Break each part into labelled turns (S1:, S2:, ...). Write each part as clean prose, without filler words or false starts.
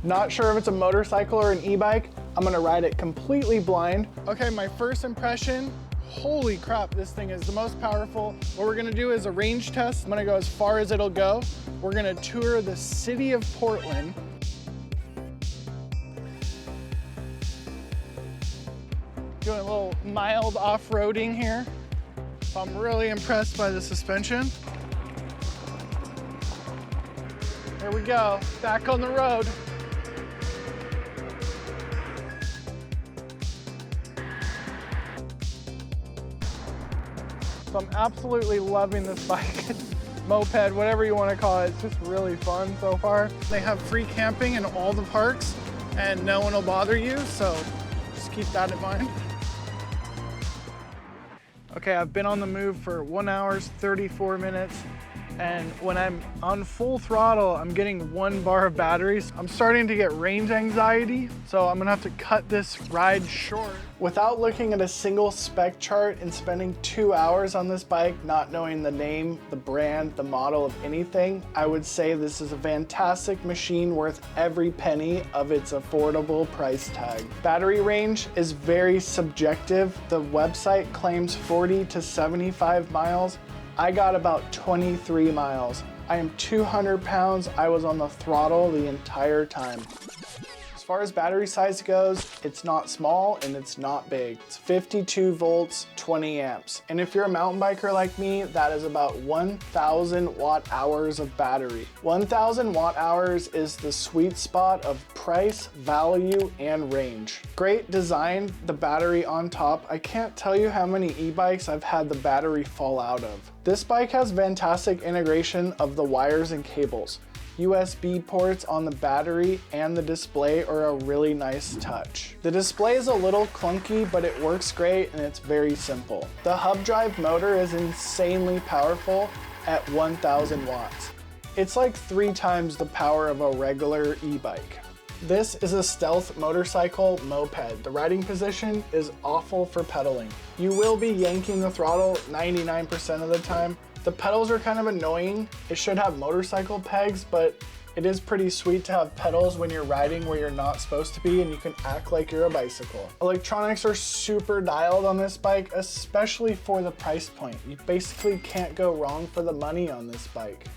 S1: Not sure if it's a motorcycle or an e-bike. I'm gonna ride it completely blind. Okay, my first impression, holy crap, this thing is the most powerful. What we're gonna do is a range test. I'm gonna go as far as it'll go. We're gonna tour the city of Portland. Doing a little mild off-roading here. So I'm really impressed by the suspension. Here we go, back on the road. So I'm absolutely loving this bike. Moped, whatever you want to call it. It's just really fun so far. They have free camping in all the parks and no one will bother you, so just keep that in mind. Okay, I've been on the move for 1 hour, 34 minutes. And when I'm on full throttle, I'm getting 1 bar of batteries. I'm starting to get range anxiety, so I'm gonna have to cut this ride short. Without looking at a single spec chart and spending 2 hours on this bike, not knowing the name, the brand, the model of anything, I would say this is a fantastic machine worth every penny of its affordable price tag. Battery range is very subjective. The website claims 40 to 75 miles. I got about 23 miles. I am 200 pounds. I was on the throttle the entire time. As far as battery size goes, it's not small and it's not big. It's 52 volts, 20 amps. And if you're a mountain biker like me, that is about 1,000 watt hours of battery. 1,000 watt hours is the sweet spot of price, value, and range. Great design, the battery on top. I can't tell you how many e-bikes I've had the battery fall out of. This bike has fantastic integration of the wires and cables. USB ports on the battery and the display are a really nice touch. The display is a little clunky, but it works great and it's very simple. The hub drive motor is insanely powerful at 1,000 watts. It's like 3 times the power of a regular e-bike. This is a stealth motorcycle moped. The riding position is awful for pedaling. You will be yanking the throttle 99% of the time. The pedals are kind of annoying. It should have motorcycle pegs, but it is pretty sweet to have pedals when you're riding where you're not supposed to be and you can act like you're a bicycle. Electronics are super dialed on this bike, especially for the price point. You basically can't go wrong for the money on this bike.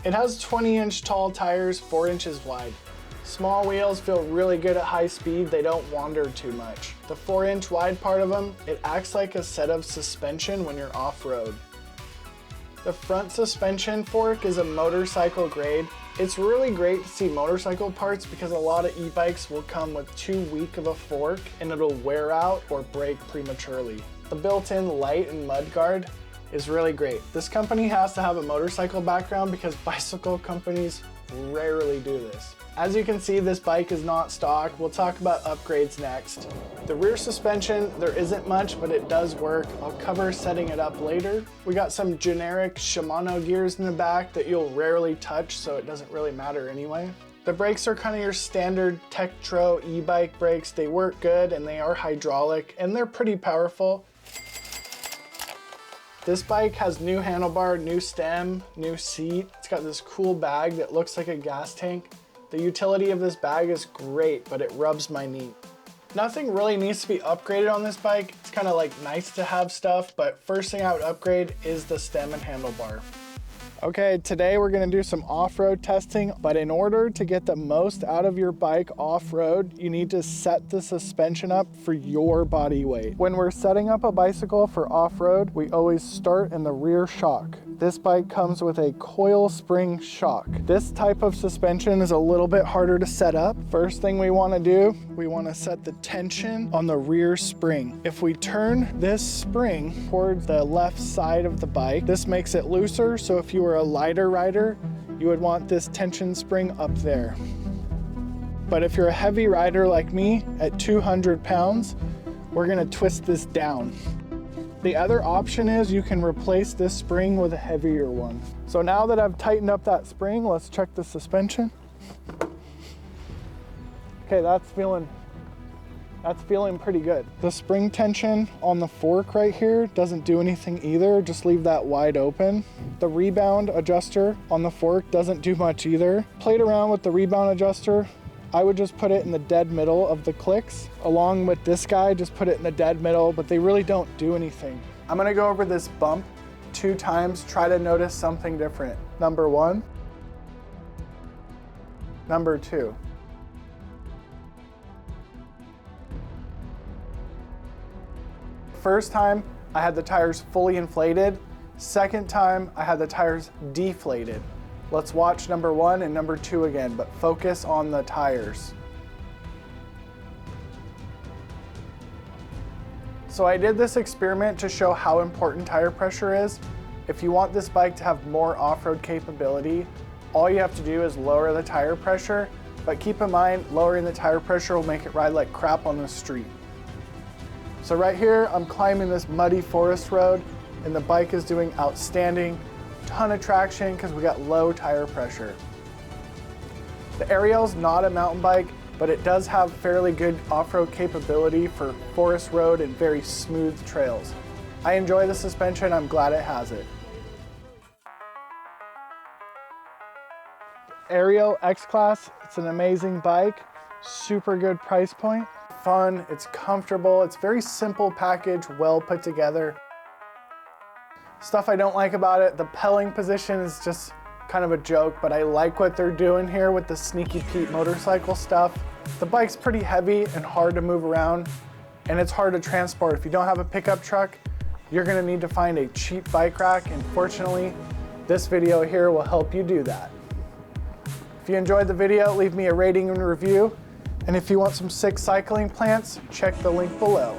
S1: It has 20-inch tall tires, 4 inches wide. Small wheels feel really good at high speed, they don't wander too much. The 4-inch wide part of them, it acts like a set of suspension when you're off-road. The front suspension fork is a motorcycle grade. It's really great to see motorcycle parts because a lot of e-bikes will come with too weak of a fork and it'll wear out or break prematurely. The built-in light and mud guard is really great. This company has to have a motorcycle background because bicycle companies rarely do this. As you can see, this bike is not stock. We'll talk about upgrades next. The rear suspension, there isn't much, but it does work. I'll cover setting it up later. We got some generic Shimano gears in the back that you'll rarely touch, so it doesn't really matter anyway. The brakes are kind of your standard Tektro e-bike brakes. They work good and they are hydraulic and they're pretty powerful. This bike has new handlebar, new stem, new seat. It's got this cool bag that looks like a gas tank. The utility of this bag is great, but it rubs my knee. Nothing really needs to be upgraded on this bike. It's kind of like nice to have stuff, but first thing I would upgrade is the stem and handlebar. Okay, today we're gonna do some off-road testing, but in order to get the most out of your bike off-road, you need to set the suspension up for your body weight. When we're setting up a bicycle for off-road, we always start in the rear shock. This bike comes with a coil spring shock. This type of suspension is a little bit harder to set up. First thing we wanna do, we wanna set the tension on the rear spring. If we turn this spring towards the left side of the bike, this makes it looser, so if you were a lighter rider, you would want this tension spring up there. But if you're a heavy rider like me at 200 pounds, we're gonna twist this down. The other option is you can replace this spring with a heavier one. So now that I've tightened up that spring, let's check the suspension. Okay, that's feeling That's feeling pretty good. The spring tension on the fork right here doesn't do anything either. Just leave that wide open. The rebound adjuster on the fork doesn't do much either. Played around with the rebound adjuster. I would just put it in the dead middle of the clicks. Along with this guy, just put it in the dead middle, but they really don't do anything. I'm gonna go over this bump 2 times, try to notice something different. Number 1, number 2. First time, I had the tires fully inflated. Second time, I had the tires deflated. Let's watch number 1 and number 2 again, but focus on the tires. So I did this experiment to show how important tire pressure is. If you want this bike to have more off-road capability, all you have to do is lower the tire pressure, but keep in mind, lowering the tire pressure will make it ride like crap on the street. So right here, I'm climbing this muddy forest road and the bike is doing outstanding. Ton of traction because we got low tire pressure. The Ariel's not a mountain bike, but it does have fairly good off-road capability for forest road and very smooth trails. I enjoy the suspension, I'm glad it has it. Ariel X-class, it's an amazing bike, super good price point. Fun, it's comfortable, it's very simple package, well put together. Stuff I don't like about it, the pelling position is just kind of a joke, but I like what they're doing here with the Sneaky Pete motorcycle stuff. The bike's pretty heavy and hard to move around, and it's hard to transport. If you don't have a pickup truck, you're gonna need to find a cheap bike rack, and fortunately, this video here will help you do that. If you enjoyed the video, leave me a rating and review. And if you want some sick cycling plants, check the link below.